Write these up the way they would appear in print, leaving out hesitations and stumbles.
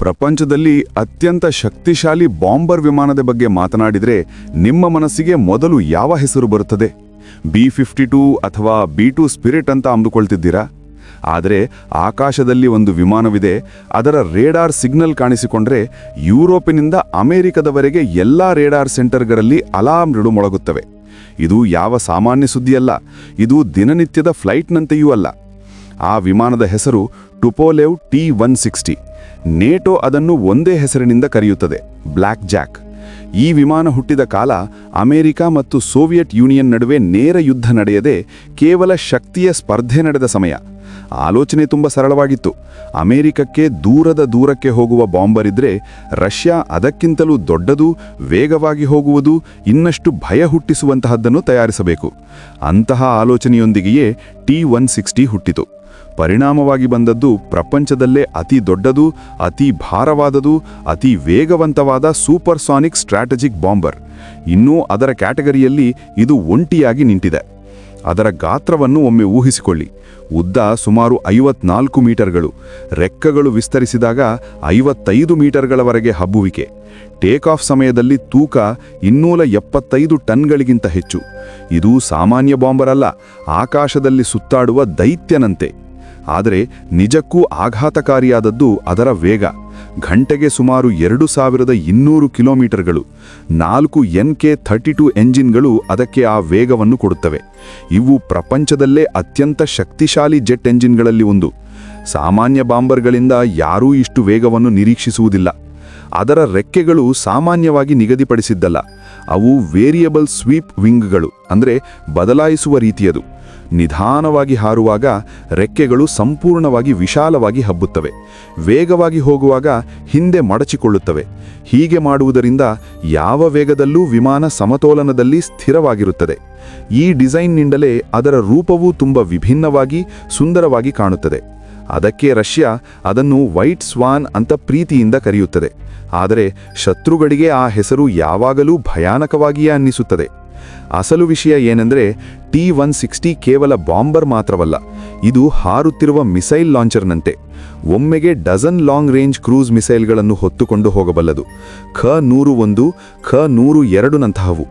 ಪ್ರಪಂಚದಲ್ಲಿ ಅತ್ಯಂತ ಶಕ್ತಿಶಾಲಿ ಬಾಂಬರ್ ವಿಮಾನದ ಬಗ್ಗೆ ಮಾತನಾಡಿದರೆ ನಿಮ್ಮ ಮನಸ್ಸಿಗೆ ಮೊದಲು ಯಾವ ಹೆಸರು ಬರುತ್ತದೆ? B-52 ಅಥವಾ B-2 ಸ್ಪಿರಿಟ್ ಅಂತ ಅಂದುಕೊಳ್ತಿದ್ದೀರಾ? ಆದರೆ ಆಕಾಶದಲ್ಲಿ ಒಂದು ವಿಮಾನವಿದೆ. ಅದರ ರೇಡಾರ್ ಸಿಗ್ನಲ್ ಕಾಣಿಸಿಕೊಂಡ್ರೆ ಯುರೋಪಿನಿಂದ ಅಮೆರಿಕದವರೆಗೆ ಎಲ್ಲ ರೇಡಾರ್ ಸೆಂಟರ್ಗಳಲ್ಲಿ ಅಲಾರ್ಮ್ಗಳು ಮೊಳಗುತ್ತವೆ. ಇದು ಯಾವ ಸಾಮಾನ್ಯ ಸುದ್ದಿಯಲ್ಲ, ಇದು ದಿನನಿತ್ಯದ ಫ್ಲೈಟ್ನಂತೆಯೂ ಅಲ್ಲ. ಆ ವಿಮಾನದ ಹೆಸರು ಟುಪೋಲೆವ್ T-160. ನೇಟೋ ಅದನ್ನು ಒಂದೇ ಹೆಸರಿನಿಂದ ಕರೆಯುತ್ತದೆ, ಬ್ಲ್ಯಾಕ್ ಜಾಕ್. ಈ ವಿಮಾನ ಹುಟ್ಟಿದ ಕಾಲ ಅಮೆರಿಕ ಮತ್ತು ಸೋವಿಯತ್ ಯೂನಿಯನ್ ನಡುವೆ ನೇರ ಯುದ್ಧ ನಡೆಯದೆ ಕೇವಲ ಶಕ್ತಿಯ ಸ್ಪರ್ಧೆ ನಡೆದ ಸಮಯ. ಆಲೋಚನೆ ತುಂಬ ಸರಳವಾಗಿತ್ತು. ಅಮೆರಿಕಕ್ಕೆ ದೂರಕ್ಕೆ ಹೋಗುವ ಬಾಂಬರ್ ಇದ್ರೆ ರಷ್ಯಾ ಅದಕ್ಕಿಂತಲೂ ದೊಡ್ಡದು, ವೇಗವಾಗಿ ಹೋಗುವುದು, ಇನ್ನಷ್ಟು ಭಯ ಹುಟ್ಟಿಸುವಂತಹದ್ದನ್ನು ತಯಾರಿಸಬೇಕು. ಅಂತಹ ಆಲೋಚನೆಯೊಂದಿಗೆಯೇ T-160 ಹುಟ್ಟಿತು. ಪರಿಣಾಮವಾಗಿ ಬಂದದ್ದು ಪ್ರಪಂಚದಲ್ಲೇ ಅತಿ ದೊಡ್ಡದು, ಅತಿ ಭಾರವಾದದು, ಅತಿ ವೇಗವಂತವಾದ ಸೂಪರ್ಸಾನಿಕ್ ಸ್ಟ್ರಾಟಜಿಕ್ ಬಾಂಬರ್. ಇನ್ನೂ ಅದರ ಕ್ಯಾಟಗರಿಯಲ್ಲಿ ಇದು ಒಂಟಿಯಾಗಿ ನಿಂತಿದೆ. ಅದರ ಗಾತ್ರವನ್ನು ಒಮ್ಮೆ ಊಹಿಸಿಕೊಳ್ಳಿ. ಉದ್ದ ಸುಮಾರು 54 ಮೀಟರ್ಗಳು, ರೆಕ್ಕೆಗಳು ವಿಸ್ತರಿಸಿದಾಗ 55 ಮೀಟರ್ಗಳವರೆಗೆ ಹಬ್ಬುವಿಕೆ. ಟೇಕ್ ಆಫ್ ಸಮಯದಲ್ಲಿ ತೂಕ 275 ಟನ್ಗಳಿಗಿಂತ ಹೆಚ್ಚು. ಇದು ಸಾಮಾನ್ಯ ಬಾಂಬರ್ ಅಲ್ಲ, ಆಕಾಶದಲ್ಲಿ ಸುತ್ತಾಡುವ ದೈತ್ಯನಂತೆ. ಆದರೆ ನಿಜಕ್ಕೂ ಆಘಾತಕಾರಿಯಾದದ್ದು ಅದರ ವೇಗ. ಗಂಟೆಗೆ ಸುಮಾರು 2200 ಕಿಲೋಮೀಟರ್ಗಳು. 4 NK-32 ಎಂಜಿನ್ಗಳು ಅದಕ್ಕೆ ಆ ವೇಗವನ್ನು ಕೊಡುತ್ತವೆ. ಇವು ಪ್ರಪಂಚದಲ್ಲೇ ಅತ್ಯಂತ ಶಕ್ತಿಶಾಲಿ ಜೆಟ್ ಎಂಜಿನ್ಗಳಲ್ಲಿ ಒಂದು. ಸಾಮಾನ್ಯ ಬಾಂಬರ್ಗಳಿಂದ ಯಾರೂ ಇಷ್ಟು ವೇಗವನ್ನು ನಿರೀಕ್ಷಿಸುವುದಿಲ್ಲ. ಅದರ ರೆಕ್ಕೆಗಳು ಸಾಮಾನ್ಯವಾಗಿ ನಿಗದಿಪಡಿಸಿದ್ದಲ್ಲ, ಅವು ವೇರಿಯಬಲ್ ಸ್ವೀಪ್ ವಿಂಗ್ಗಳು, ಅಂದರೆ ಬದಲಾಯಿಸುವ ರೀತಿಯದು. ನಿಧಾನವಾಗಿ ಹಾರುವಾಗ ರೆಕ್ಕೆಗಳು ಸಂಪೂರ್ಣವಾಗಿ ವಿಶಾಲವಾಗಿ ಹಬ್ಬುತ್ತವೆ, ವೇಗವಾಗಿ ಹೋಗುವಾಗ ಹಿಂದೆ ಮಡಚಿಕೊಳ್ಳುತ್ತವೆ. ಹೀಗೆ ಮಾಡುವುದರಿಂದ ಯಾವ ವೇಗದಲ್ಲೂ ವಿಮಾನ ಸಮತೋಲನದಲ್ಲಿ ಸ್ಥಿರವಾಗಿರುತ್ತದೆ. ಈ ಡಿಸೈನ್ನಿಂದಲೇ ಅದರ ರೂಪವೂ ತುಂಬ ವಿಭಿನ್ನವಾಗಿ ಸುಂದರವಾಗಿ ಕಾಣುತ್ತದೆ. ಅದಕ್ಕೆ ರಷ್ಯಾ ಅದನ್ನು ವೈಟ್ ಸ್ವಾನ್ ಅಂತ ಪ್ರೀತಿಯಿಂದ ಕರೆಯುತ್ತದೆ. ಆದರೆ ಶತ್ರುಗಳಿಗೆ ಆ ಹೆಸರು ಯಾವಾಗಲೂ ಭಯಾನಕವಾಗಿಯೇ ಅನ್ನಿಸುತ್ತದೆ. ಅಸಲು ವಿಷಯ ಏನೆಂದರೆ T-160 ಕೇವಲ ಬಾಂಬರ್ ಮಾತ್ರವಲ್ಲ, ಇದು ಹಾರುತ್ತಿರುವ ಮಿಸೈಲ್ ಲಾಂಚರ್ನಂತೆ. ಒಮ್ಮೆಗೆ ಡಜನ್ ಲಾಂಗ್ ರೇಂಜ್ ಕ್ರೂಸ್ ಮಿಸೈಲ್ಗಳನ್ನು ಹೊತ್ತುಕೊಂಡು ಹೋಗಬಲ್ಲದು. Kh-101, Kh-102 ನಂತಹವು.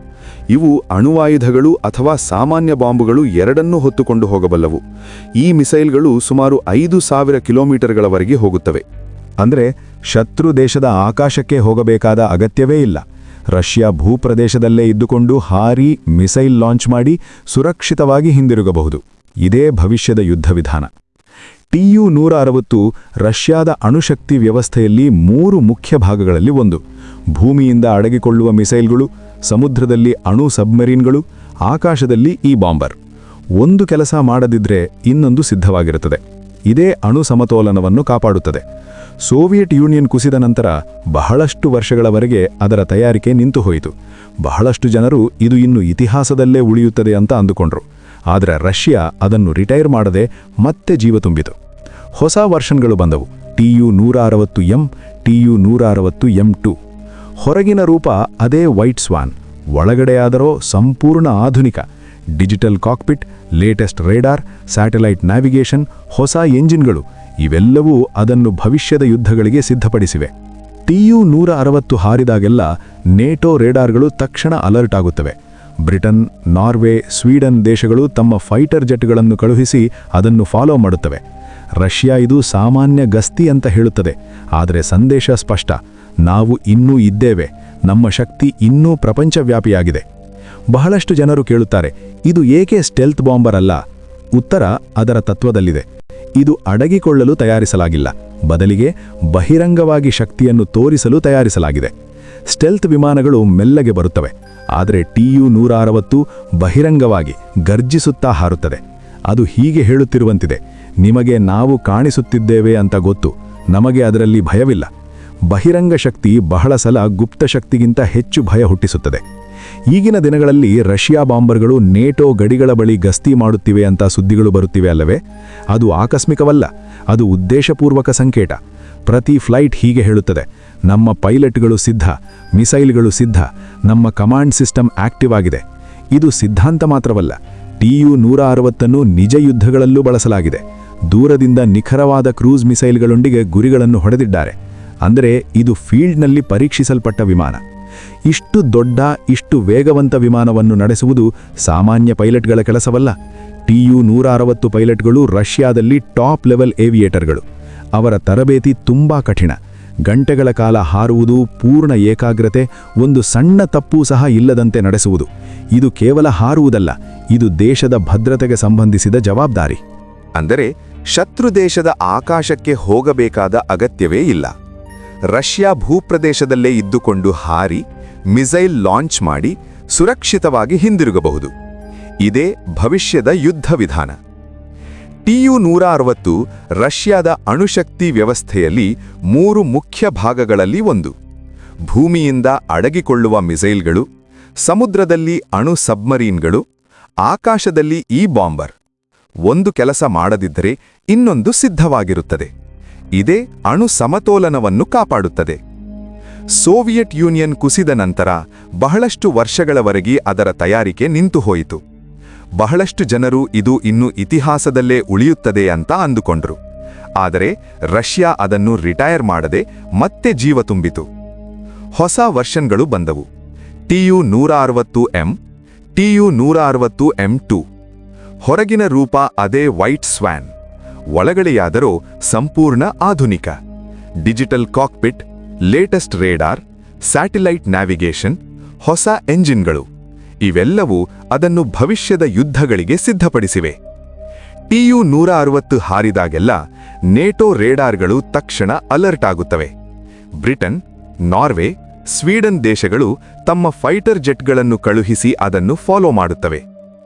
ಇವು ಅಣುವಾಯುಧಗಳು ಅಥವಾ ಸಾಮಾನ್ಯ ಬಾಂಬುಗಳು ಎರಡನ್ನೂ ಹೊತ್ತುಕೊಂಡು ಹೋಗಬಲ್ಲವು. ಈ ಮಿಸೈಲ್ಗಳು ಸುಮಾರು 5000 ಕಿಲೋಮೀಟರ್ಗಳವರೆಗೆ ಹೋಗುತ್ತವೆ. ಅಂದರೆ ಶತ್ರು ದೇಶದ ಆಕಾಶಕ್ಕೆ ಹೋಗಬೇಕಾದ ಅಗತ್ಯವೇ ಇಲ್ಲ. ರಷ್ಯಾ ಭೂಪ್ರದೇಶದಲ್ಲೇ ಇದ್ದುಕೊಂಡು ಹಾರಿ ಮಿಸೈಲ್ ಲಾಂಚ್ ಮಾಡಿ ಸುರಕ್ಷಿತವಾಗಿ ಹಿಂದಿರುಗಬಹುದು. ಇದೇ ಭವಿಷ್ಯದ ಯುದ್ಧ ವಿಧಾನ. Tu-160 ರಷ್ಯಾದ ಅಣುಶಕ್ತಿ ವ್ಯವಸ್ಥೆಯಲ್ಲಿ 3 ಮುಖ್ಯ ಭಾಗಗಳಲ್ಲಿ ಒಂದು. ಭೂಮಿಯಿಂದ ಅಡಗಿಕೊಳ್ಳುವ ಮಿಸೈಲ್ಗಳು, ಸಮುದ್ರದಲ್ಲಿ ಅಣು ಸಬ್ಮರೀನ್ಗಳು, ಆಕಾಶದಲ್ಲಿ ಈ ಬಾಂಬರ್. ಒಂದು ಕೆಲಸ ಮಾಡದಿದ್ರೆ ಇನ್ನೊಂದು ಸಿದ್ಧವಾಗಿರುತ್ತದೆ. ಇದೇ ಅಣು ಸಮತೋಲನವನ್ನು ಕಾಪಾಡುತ್ತದೆ. ಸೋವಿಯತ್ ಯೂನಿಯನ್ ಕುಸಿದ ನಂತರ ಬಹಳಷ್ಟು ವರ್ಷಗಳವರೆಗೆ ಅದರ ತಯಾರಿಕೆ ನಿಂತು ಹೋಯಿತು. ಬಹಳಷ್ಟು ಜನರು ಇದು ಇನ್ನು ಇತಿಹಾಸದಲ್ಲೇ ಉಳಿಯುತ್ತದೆ ಅಂತ ಅಂದುಕೊಂಡ್ರು. ಆದರೆ ರಷ್ಯಾ ಅದನ್ನು ರಿಟೈರ್ ಮಾಡದೆ ಮತ್ತೆ ಜೀವ ತುಂಬಿತು. ಹೊಸ ವರ್ಷನ್ಗಳು ಬಂದವು. Tu-160M, Tu-160M2. ಹೊರಗಿನ ರೂಪ ಅದೇ ವೈಟ್ ಸ್ವಾನ್, ಒಳಗಡೆಯಾದರೋ ಸಂಪೂರ್ಣ ಆಧುನಿಕ. Digital cockpit, latest radar, satellite navigation, ಹೊಸ ಎಂಜಿನ್ಗಳು ಇವೆಲ್ಲವೂ ಅದನ್ನು ಭವಿಷ್ಯದ ಯುದ್ಧಗಳಿಗೆ ಸಿದ್ಧಪಡಿಸಿವೆ. Tu-160 ಹಾರಿದಾಗೆಲ್ಲ ನೇಟೋ ರೇಡಾರ್ಗಳು ತಕ್ಷಣ ಅಲರ್ಟ್ ಆಗುತ್ತವೆ. ಬ್ರಿಟನ್, ನಾರ್ವೆ, ಸ್ವೀಡನ್ ದೇಶಗಳು ತಮ್ಮ ಫೈಟರ್ ಜೆಟ್ಗಳನ್ನು ಕಳುಹಿಸಿ ಅದನ್ನು ಫಾಲೋ ಮಾಡುತ್ತವೆ. ರಷ್ಯಾ ಇದು ಸಾಮಾನ್ಯ ಗಸ್ತಿ ಅಂತ ಹೇಳುತ್ತದೆ, ಆದರೆ ಸಂದೇಶ ಸ್ಪಷ್ಟ: ನಾವು ಇನ್ನೂ ಇದ್ದೇವೆ, ನಮ್ಮ ಶಕ್ತಿ ಇನ್ನೂ ಪ್ರಪಂಚವ್ಯಾಪಿಯಾಗಿದೆ. ಬಹಳಷ್ಟು ಜನರು ಕೇಳುತ್ತಾರೆ, ಇದು ಏಕೆ ಸ್ಟೆಲ್ತ್ ಬಾಂಬರ್ ಅಲ್ಲ? ಉತ್ತರ ಅದರ ತತ್ವದಲ್ಲಿದೆ. ಇದು ಅಡಗಿಕೊಳ್ಳಲು ತಯಾರಿಸಲಾಗಿಲ್ಲ, ಬದಲಿಗೆ ಬಹಿರಂಗವಾಗಿ ಶಕ್ತಿಯನ್ನು ತೋರಿಸಲು ತಯಾರಿಸಲಾಗಿದೆ. ಸ್ಟೆಲ್ತ್ ವಿಮಾನಗಳು ಮೆಲ್ಲಗೆ ಬರುತ್ತವೆ, ಆದರೆ Tu-160 ಬಹಿರಂಗವಾಗಿ ಗರ್ಜಿಸುತ್ತಾ ಹಾರುತ್ತದೆ. ಅದು ಹೀಗೆ ಹೇಳುತ್ತಿರುವಂತಿದೆ: ನಿಮಗೆ ನಾವು ಕಾಣಿಸುತ್ತಿದ್ದೇವೆ ಅಂತ ಗೊತ್ತು, ನಮಗೆ ಅದರಲ್ಲಿ ಭಯವಿಲ್ಲ. ಬಹಿರಂಗ ಶಕ್ತಿ ಬಹಳ ಸಲ ಗುಪ್ತ ಶಕ್ತಿಗಿಂತ ಹೆಚ್ಚು ಭಯ ಹುಟ್ಟಿಸುತ್ತದೆ. ಈಗಿನ ದಿನಗಳಲ್ಲಿ ರಷ್ಯಾ ಬಾಂಬರ್ಗಳು ನೇಟೋ ಗಡಿಗಳ ಬಳಿ ಗಸ್ತಿ ಮಾಡುತ್ತಿವೆ ಅಂತ ಸುದ್ದಿಗಳು ಬರುತ್ತಿವೆ ಅಲ್ಲವೇ? ಅದು ಆಕಸ್ಮಿಕವಲ್ಲ, ಅದು ಉದ್ದೇಶಪೂರ್ವಕ ಸಂಕೇತ. ಪ್ರತಿ ಫ್ಲೈಟ್ ಹೀಗೆ ಹೇಳುತ್ತದೆ: ನಮ್ಮ ಪೈಲಟ್ಗಳು ಸಿದ್ಧ, ಮಿಸೈಲ್ಗಳು ಸಿದ್ಧ, ನಮ್ಮ ಕಮಾಂಡ್ ಸಿಸ್ಟಮ್ ಆಕ್ಟಿವ್ ಆಗಿದೆ. ಇದು ಸಿದ್ಧಾಂತ ಮಾತ್ರವಲ್ಲ, Tu-160 ನಿಜ ಯುದ್ಧಗಳಲ್ಲೂ ಬಳಸಲಾಗಿದೆ. ದೂರದಿಂದ ನಿಖರವಾದ ಕ್ರೂಸ್ ಮಿಸೈಲ್ಗಳೊಂದಿಗೆ ಗುರಿಗಳನ್ನು ಹೊಡೆದಿದ್ದಾರೆ. ಅಂದರೆ ಇದು ಫೀಲ್ಡ್ನಲ್ಲಿ ಪರೀಕ್ಷಿಸಲ್ಪಟ್ಟ ವಿಮಾನ. ಇಷ್ಟು ದೊಡ್ಡ ಇಷ್ಟು ವೇಗವಂತ ವಿಮಾನವನ್ನು ನಡೆಸುವುದು ಸಾಮಾನ್ಯ ಪೈಲಟ್ಗಳ ಕೆಲಸವಲ್ಲ. TU-160 ಪೈಲಟ್ಗಳು ರಷ್ಯಾದಲ್ಲಿ ಟಾಪ್ ಲೆವೆಲ್ ಏವಿಯೇಟರ್ಗಳು. ಅವರ ತರಬೇತಿ ತುಂಬಾ ಕಠಿಣ. ಗಂಟೆಗಳ ಕಾಲ ಹಾರುವುದು, ಪೂರ್ಣ ಏಕಾಗ್ರತೆ, ಒಂದು ಸಣ್ಣ ತಪ್ಪೂ ಸಹ ಇಲ್ಲದಂತೆ ನಡೆಸುವುದು. ಇದು ಕೇವಲ ಹಾರುವುದಲ್ಲ, ಇದು ದೇಶದ ಭದ್ರತೆಗೆ ಸಂಬಂಧಿಸಿದ ಜವಾಬ್ದಾರಿ. ಅಂದರೆ ಶತ್ರು ದೇಶದ ಆಕಾಶಕ್ಕೆ ಹೋಗಬೇಕಾದ ಅಗತ್ಯವೇ ಇಲ್ಲ. ರಷ್ಯಾ ಭೂಪ್ರದೇಶದಲ್ಲೇ ಇದ್ದುಕೊಂಡು ಹಾರಿ, ಮಿಸೈಲ್ ಲಾಂಚ್ ಮಾಡಿ ಸುರಕ್ಷಿತವಾಗಿ ಹಿಂದಿರುಗಬಹುದು. ಇದೇ ಭವಿಷ್ಯದ ಯುದ್ಧ ವಿಧಾನ. TU-160 ರಷ್ಯಾದ ಅಣುಶಕ್ತಿ ವ್ಯವಸ್ಥೆಯಲ್ಲಿ 3 ಮುಖ್ಯ ಭಾಗಗಳಲ್ಲಿ ಒಂದು. ಭೂಮಿಯಿಂದ ಅಡಗಿಕೊಳ್ಳುವ ಮಿಸೈಲ್ಗಳು, ಸಮುದ್ರದಲ್ಲಿ ಅಣು ಸಬ್ಮರೀನ್ಗಳು, ಆಕಾಶದಲ್ಲಿ ಈ ಬಾಂಬರ್. ಒಂದು ಕೆಲಸ ಮಾಡದಿದ್ದರೆ ಇನ್ನೊಂದು ಸಿದ್ಧವಾಗಿರುತ್ತದೆ. ಇದೇ ಅಣು ಸಮತೋಲನವನ್ನು ಕಾಪಾಡುತ್ತದೆ. ಸೋವಿಯತ್ ಯೂನಿಯನ್ ಕುಸಿದ ನಂತರ ಬಹಳಷ್ಟು ವರ್ಷಗಳವರೆಗೆ ಅದರ ತಯಾರಿಕೆ ನಿಂತುಹೋಯಿತು. ಬಹಳಷ್ಟು ಜನರು ಇದು ಇನ್ನು ಇತಿಹಾಸದಲ್ಲೇ ಉಳಿಯುತ್ತದೆ ಅಂತ ಅಂದುಕೊಂಡ್ರು. ಆದರೆ ರಷ್ಯಾ ಅದನ್ನು ರಿಟೈರ್ ಮಾಡದೆ ಮತ್ತೆ ಜೀವ ತುಂಬಿತು. ಹೊಸ ವರ್ಷನ್ಗಳು ಬಂದವು. TU-160M, TU-160M2. ಹೊರಗಿನ ರೂಪ ಅದೇ ವೈಟ್ ಸ್ವ್ಯಾನ್, ಒಳಗಡೆಯಾದರೋ ಸಂಪೂರ್ಣ ಆಧುನಿಕ. Digital cockpit, latest radar, satellite navigation, ಹೊಸ ಎಂಜಿನ್ಗಳು ಇವೆಲ್ಲವೂ ಅದನ್ನು ಭವಿಷ್ಯದ ಯುದ್ಧಗಳಿಗೆ ಸಿದ್ಧಪಡಿಸಿವೆ. TU-160 ಹಾರಿದಾಗೆಲ್ಲ ನೇಟೋ ರೇಡಾರ್ಗಳು ತಕ್ಷಣ ಅಲರ್ಟ್ ಆಗುತ್ತವೆ. ಬ್ರಿಟನ್, ನಾರ್ವೆ, ಸ್ವೀಡನ್ ದೇಶಗಳು ತಮ್ಮ ಫೈಟರ್ ಜೆಟ್ಗಳನ್ನು ಕಳುಹಿಸಿ ಅದನ್ನು ಫಾಲೋ ಮಾಡುತ್ತವೆ.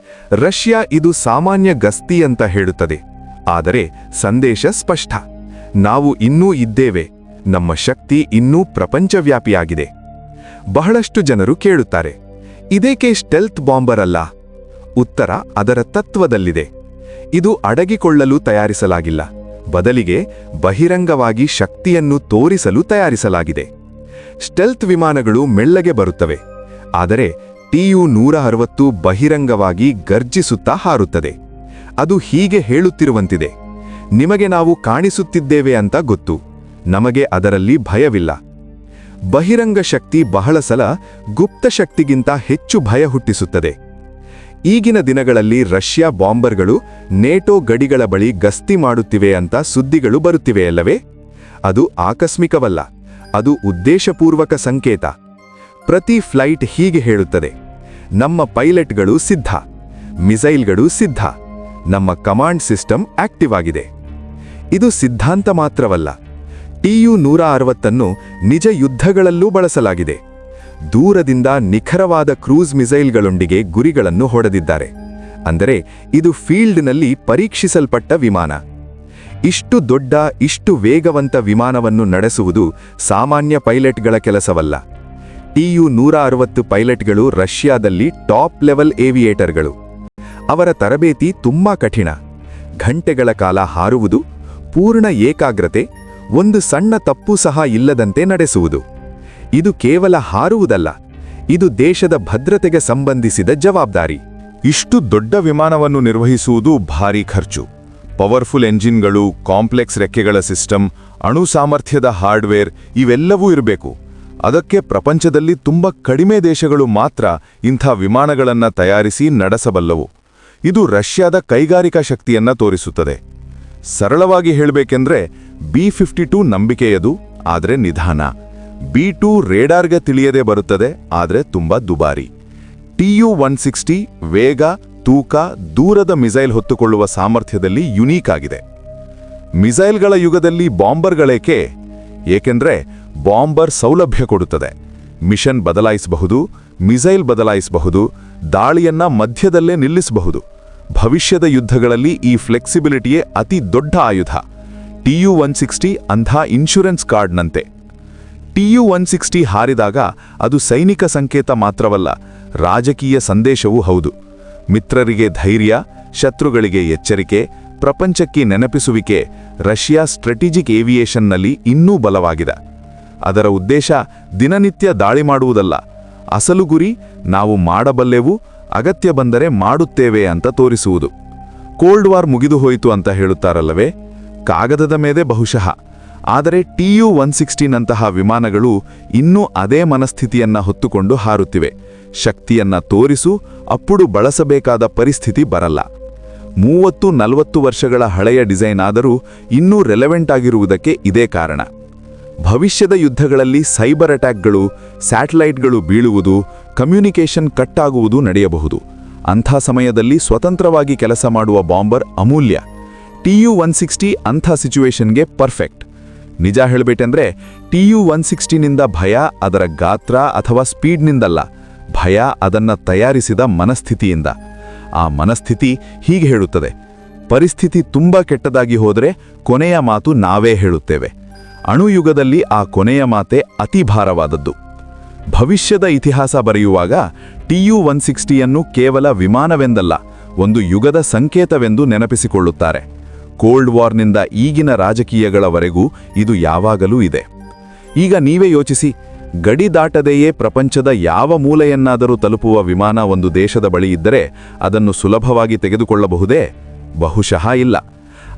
ರಷ್ಯಾ ಇದು ಸಾಮಾನ್ಯ ಗಸ್ತಿ ಅಂತ ಹೇಳುತ್ತದೆ. ಆದರೆ ಸಂದೇಶ ಸ್ಪಷ್ಟ: ನಾವು ಇನ್ನೂ ಇದ್ದೇವೆ, ನಮ್ಮ ಶಕ್ತಿ ಇನ್ನೂ ಪ್ರಪಂಚವ್ಯಾಪಿಯಾಗಿದೆ. ಬಹಳಷ್ಟು ಜನರು ಕೇಳುತ್ತಾರೆ, ಇದೇಕೆ ಸ್ಟೆಲ್ತ್ ಬಾಂಬರ್ ಅಲ್ಲ? ಉತ್ತರ ಅದರ ತತ್ವದಲ್ಲಿದೆ. ಇದು ಅಡಗಿಕೊಳ್ಳಲು ತಯಾರಿಸಲಾಗಿಲ್ಲ, ಬದಲಿಗೆ ಬಹಿರಂಗವಾಗಿ ಶಕ್ತಿಯನ್ನು ತೋರಿಸಲು ತಯಾರಿಸಲಾಗಿದೆ. ಸ್ಟೆಲ್ತ್ ವಿಮಾನಗಳು ಮೆಲ್ಲಗೆ ಬರುತ್ತವೆ, ಆದರೆ TU-160 ಬಹಿರಂಗವಾಗಿ ಗರ್ಜಿಸುತ್ತಾ ಹಾರುತ್ತದೆ. ಅದು ಹೀಗೆ ಹೇಳುತ್ತಿರುವಂತಿದೆ: ನಿಮಗೆ ನಾವು ಕಾಣಿಸುತ್ತಿದ್ದೇವೆ ಅಂತ ಗೊತ್ತು, ನಮಗೆ ಅದರಲ್ಲಿ ಭಯವಿಲ್ಲ. ಬಹಿರಂಗ ಶಕ್ತಿ ಬಹಳ ಸಲ ಗುಪ್ತ ಶಕ್ತಿಗಿಂತ ಹೆಚ್ಚು ಭಯ ಹುಟ್ಟಿಸುತ್ತದೆ. ಈಗಿನ ದಿನಗಳಲ್ಲಿ ರಷ್ಯಾ ಬಾಂಬರ್ಗಳು ನೇಟೋ ಗಡಿಗಳ ಬಳಿ ಗಸ್ತಿ ಮಾಡುತ್ತಿವೆ ಅಂತ ಸುದ್ದಿಗಳು ಬರುತ್ತಿವೆಯಲ್ಲವೇ? ಅದು ಆಕಸ್ಮಿಕವಲ್ಲ, ಅದು ಉದ್ದೇಶಪೂರ್ವಕ ಸಂಕೇತ. ಪ್ರತಿ ಫ್ಲೈಟ್ ಹೀಗೆ ಹೇಳುತ್ತದೆ: ನಮ್ಮ ಪೈಲಟ್ಗಳು ಸಿದ್ಧ, ಮಿಸೈಲ್ಗಳು ಸಿದ್ಧ, ನಮ್ಮ ಕಮಾಂಡ್ ಸಿಸ್ಟಮ್ ಆಕ್ಟಿವ್ ಆಗಿದೆ. ಇದು ಸಿದ್ಧಾಂತ ಮಾತ್ರವಲ್ಲ, TU-160 ನಿಜ ಯುದ್ಧಗಳಲ್ಲೂ ಬಳಸಲಾಗಿದೆ. ದೂರದಿಂದ ನಿಖರವಾದ ಕ್ರೂಸ್ ಮಿಸೈಲ್ಗಳೊಂದಿಗೆ ಗುರಿಗಳನ್ನು ಹೊಡೆದಿದ್ದಾರೆ. ಅಂದರೆ ಇದು ಫೀಲ್ಡ್ನಲ್ಲಿ ಪರೀಕ್ಷಿಸಲ್ಪಟ್ಟ ವಿಮಾನ. ಇಷ್ಟು ದೊಡ್ಡ, ಇಷ್ಟು ವೇಗವಂತ ವಿಮಾನವನ್ನು ನಡೆಸುವುದು ಸಾಮಾನ್ಯ ಪೈಲಟ್ಗಳ ಕೆಲಸವಲ್ಲ. TU-160 ಪೈಲಟ್ಗಳು ರಷ್ಯಾದಲ್ಲಿ ಟಾಪ್ ಲೆವೆಲ್ ಏವಿಯೇಟರ್ಗಳು. ಅವರ ತರಬೇತಿ ತುಂಬಾ ಕಠಿಣ. ಗಂಟೆಗಳ ಕಾಲ ಹಾರುವುದು, ಪೂರ್ಣ ಏಕಾಗ್ರತೆ, ಒಂದು ಸಣ್ಣ ತಪ್ಪು ಸಹ ಇಲ್ಲದಂತೆ ನಡೆಸುವುದು. ಇದು ಕೇವಲ ಹಾರುವುದಲ್ಲ, ಇದು ದೇಶದ ಭದ್ರತೆಗೆ ಸಂಬಂಧಿಸಿದ ಜವಾಬ್ದಾರಿ. ಇಷ್ಟು ದೊಡ್ಡ ವಿಮಾನವನ್ನು ನಿರ್ವಹಿಸುವುದು ಭಾರೀ ಖರ್ಚು. ಪವರ್ಫುಲ್ ಎಂಜಿನ್ಗಳು, ಕಾಂಪ್ಲೆಕ್ಸ್ ರೆಕ್ಕೆಗಳ ಸಿಸ್ಟಮ್, ಅಣು ಸಾಮರ್ಥ್ಯದ ಹಾರ್ಡ್ವೇರ್ ಇವೆಲ್ಲವೂ ಇರಬೇಕು. ಅದಕ್ಕೆ ಪ್ರಪಂಚದಲ್ಲಿ ತುಂಬ ಕಡಿಮೆ ದೇಶಗಳು ಮಾತ್ರ ಇಂಥ ವಿಮಾನಗಳನ್ನು ತಯಾರಿಸಿ ನಡೆಸಬಲ್ಲವು. ಇದು ರಷ್ಯಾದ ಕೈಗಾರಿಕಾ ಶಕ್ತಿಯನ್ನ ತೋರಿಸುತ್ತದೆ. ಸರಳವಾಗಿ ಹೇಳಬೇಕೆಂದ್ರೆ B-52 ನಂಬಿಕೆಯದು, ಆದರೆ ನಿಧಾನ. B-2 ರೇಡಾರ್ಗೆ ತಿಳಿಯದೆ ಬರುತ್ತದೆ, ಆದರೆ ತುಂಬ ದುಬಾರಿ. TU-160 ವೇಗ, ತೂಕ, ದೂರದ ಮಿಸೈಲ್ ಹೊತ್ತುಕೊಳ್ಳುವ ಸಾಮರ್ಥ್ಯದಲ್ಲಿ ಯುನೀಕ್ ಆಗಿದೆ. ಮಿಸೈಲ್ಗಳ ಯುಗದಲ್ಲಿ ಬಾಂಬರ್ಗಳೇಕೆ? ಏಕೆಂದ್ರೆ ಬಾಂಬರ್ ಸೌಲಭ್ಯ ಕೊಡುತ್ತದೆ. ಮಿಷನ್ ಬದಲಾಯಿಸಬಹುದು, ಮಿಸೈಲ್ ಬದಲಾಯಿಸಬಹುದು, ದಾಳಿಯನ್ನ ಮಧ್ಯದಲ್ಲೇ ನಿಲ್ಲಿಸಬಹುದು. ಭವಿಷ್ಯದ ಯುದ್ಧಗಳಲ್ಲಿ ಈ ಫ್ಲೆಕ್ಸಿಬಿಲಿಟಿಯೇ ಅತಿ ದೊಡ್ಡ ಆಯುಧ. TU-160 ಅಂಥ ಇನ್ಶೂರೆನ್ಸ್ ಕಾರ್ಡ್ನಂತೆ. TU-160 ಹಾರಿದಾಗ ಅದು ಸೈನಿಕ ಸಂಕೇತ ಮಾತ್ರವಲ್ಲ, ರಾಜಕೀಯ ಸಂದೇಶವೂ ಹೌದು. ಮಿತ್ರರಿಗೆ ಧೈರ್ಯ, ಶತ್ರುಗಳಿಗೆ ಎಚ್ಚರಿಕೆ, ಪ್ರಪಂಚಕ್ಕೆ ನೆನಪಿಸುವಿಕೆ. ರಷ್ಯಾ ಸ್ಟ್ರಾಟಜಿಕ್ ಏವಿಯೇಷನ್ನಲ್ಲಿ ಇನ್ನೂ ಬಲವಾಗಿದೆ. ಅದರ ಉದ್ದೇಶ ದಿನನಿತ್ಯ ದಾಳಿ ಮಾಡುವುದಲ್ಲ, ಅಸಲು ಗುರಿ ನಾವು ಮಾಡಬಲ್ಲೆವು, ಅಗತ್ಯ ಬಂದರೆ ಮಾಡುತ್ತೇವೆ ಅಂತ ತೋರಿಸುವುದು. ಕೋಲ್ಡ್ ವಾರ್ ಮುಗಿದು ಹೋಯಿತು ಅಂತ ಹೇಳುತ್ತಾರಲ್ಲವೇ? ಕಾಗದದ ಮೇಲೆ ಬಹುಶಃ, ಆದರೆ TU-116ನಂತಹ ವಿಮಾನಗಳು ಇನ್ನೂ ಅದೇ ಮನಸ್ಥಿತಿಯನ್ನ ಹೊತ್ತುಕೊಂಡು ಹಾರುತ್ತಿವೆ. ಶಕ್ತಿಯನ್ನ ತೋರಿಸು, ಅప్పుడు ಬಳಸಬೇಕಾದ ಪರಿಸ್ಥಿತಿ ಬರಲ್ಲ. 30-40 ವರ್ಷಗಳ ಹಳೆಯ ಡಿಸೈನ್ ಆದರೂ ಇನ್ನೂ ರೆಲೆವೆಂಟ್ ಆಗಿರುವುದಕ್ಕೆ ಇದೇ ಕಾರಣ. ಭವಿಷ್ಯದ ಯುದ್ಧಗಳಲ್ಲಿ ಸೈಬರ್ ಅಟ್ಯಾಕ್ಗಳು, ಸ್ಯಾಟಲೈಟ್ಗಳು ಬೀಳುವುದು, ಕಮ್ಯುನಿಕೇಷನ್ ಕಟ್ ಆಗುವುದು ನಡೆಯಬಹುದು. ಅಂಥ ಸಮಯದಲ್ಲಿ ಸ್ವತಂತ್ರವಾಗಿ ಕೆಲಸ ಮಾಡುವ ಬಾಂಬರ್ ಅಮೂಲ್ಯ. TU-160 ಅಂಥ ಸಿಚುವೇಶನ್ಗೆ ಪರ್ಫೆಕ್ಟ್. ನಿಜ ಹೇಳಬೇಕೆಂದ್ರೆ TU-160ನಿಂದ ಭಯ ಅದರ ಗಾತ್ರ ಅಥವಾ ಸ್ಪೀಡ್ನಿಂದಲ್ಲ, ಭಯ ಅದನ್ನ ತಯಾರಿಸಿದ ಮನಸ್ಥಿತಿಯಿಂದ. ಆ ಮನಸ್ಥಿತಿ ಹೀಗೆ ಹೇಳುತ್ತದೆ: ಪರಿಸ್ಥಿತಿ ತುಂಬಾ ಕೆಟ್ಟದಾಗಿ ಹೋದರೆ ಕೊನೆಯ ಮಾತು ನಾವೇ ಹೇಳುತ್ತೇವೆ. ಅಣುಯುಗದಲ್ಲಿ ಆ ಕೊನೆಯ ಮಾತೆ ಅತಿ ಭಾರವಾದದ್ದು. ಭವಿಷ್ಯದ ಇತಿಹಾಸ ಬರೆಯುವಾಗ TU-160ಯನ್ನು ಕೇವಲ ವಿಮಾನವೆಂದಲ್ಲ, ಒಂದು ಯುಗದ ಸಂಕೇತವೆಂದು ನೆನಪಿಸಿಕೊಳ್ಳುತ್ತಾರೆ. ಕೋಲ್ಡ್ ವಾರ್ನಿಂದ ಈಗಿನ ರಾಜಕೀಯಗಳವರೆಗೂ ಇದು ಯಾವಾಗಲೂ ಇದೆ. ಈಗ ನೀವೇ ಯೋಚಿಸಿ, ಗಡಿ ದಾಟದೆಯೇ ಪ್ರಪಂಚದ ಯಾವ ಮೂಲೆಯನ್ನಾದರೂ ತಲುಪುವ ವಿಮಾನ ಒಂದು ದೇಶದ ಬಳಿ ಇದ್ದರೆ ಅದನ್ನು ಸುಲಭವಾಗಿ ತೆಗೆದುಕೊಳ್ಳಬಹುದೇ? ಬಹುಶಃ ಇಲ್ಲ.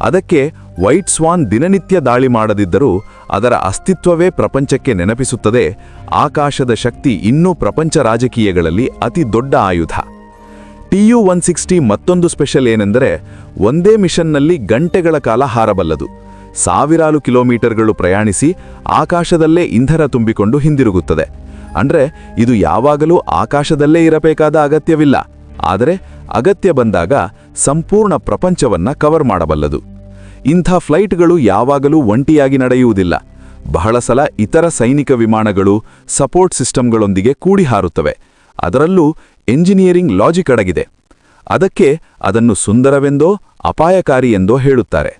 ಅದಕ್ಕೆ ವೈಟ್ ಸ್ವಾನ್ ದಿನನಿತ್ಯ ದಾಳಿ ಮಾಡದಿದ್ದರೂ ಅದರ ಅಸ್ತಿತ್ವವೇ ಪ್ರಪಂಚಕ್ಕೆ ನೆನಪಿಸುತ್ತದೆ. ಆಕಾಶದ ಶಕ್ತಿ ಇನ್ನೂ ಪ್ರಪಂಚ ರಾಜಕೀಯಗಳಲ್ಲಿ ಅತಿ ದೊಡ್ಡ ಆಯುಧ. TU-160 ಮತ್ತೊಂದು ಸ್ಪೆಷಲ್ ಏನೆಂದರೆ, ಒಂದೇ ಮಿಷನ್ನಲ್ಲಿ ಗಂಟೆಗಳ ಕಾಲ ಹಾರಬಲ್ಲದು. ಸಾವಿರಾರು ಕಿಲೋಮೀಟರ್ಗಳು ಪ್ರಯಾಣಿಸಿ ಆಕಾಶದಲ್ಲೇ ಇಂಧನ ತುಂಬಿಕೊಂಡು ಹಿಂದಿರುಗುತ್ತದೆ. ಅಂದ್ರೆ ಇದು ಯಾವಾಗಲೂ ಆಕಾಶದಲ್ಲೇ ಇರಬೇಕಾದ ಅಗತ್ಯವಿಲ್ಲ, ಆದರೆ ಅಗತ್ಯ ಬಂದಾಗ ಸಂಪೂರ್ಣ ಪ್ರಪಂಚವನ್ನ ಕವರ್ ಮಾಡಬಲ್ಲದು. ಇಂಥ ಫ್ಲೈಟ್ಗಳು ಯಾವಾಗಲೂ ಒಂಟಿಯಾಗಿ ನಡೆಯುವುದಿಲ್ಲ. ಬಹಳ ಸಲ ಇತರ ಸೈನಿಕ ವಿಮಾನಗಳು, ಸಪೋರ್ಟ್ ಸಿಸ್ಟಮ್ಗಳೊಂದಿಗೆ ಕೂಡಿ ಹಾರುತ್ತವೆ. ಅದರಲ್ಲೂ ಎಂಜಿನಿಯರಿಂಗ್ ಲಾಜಿಕ್ ಅಡಗಿದೆ. ಅದಕ್ಕೆ ಅದನ್ನು ಸುಂದರವೆಂದೋ ಅಪಾಯಕಾರಿ ಎಂದೋ ಹೇಳುತ್ತಾರೆ.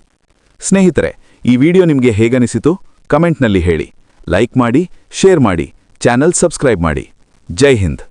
ಸ್ನೇಹಿತರೆ, ಈ ವಿಡಿಯೋ ನಿಮಗೆ ಹೇಗನಿಸಿತು? ಕಮೆಂಟ್ನಲ್ಲಿ ಹೇಳಿ. ಲೈಕ್ ಮಾಡಿ, ಶೇರ್ ಮಾಡಿ, ಚಾನೆಲ್ ಸಬ್ಸ್ಕ್ರೈಬ್ ಮಾಡಿ. ಜೈ ಹಿಂದ್.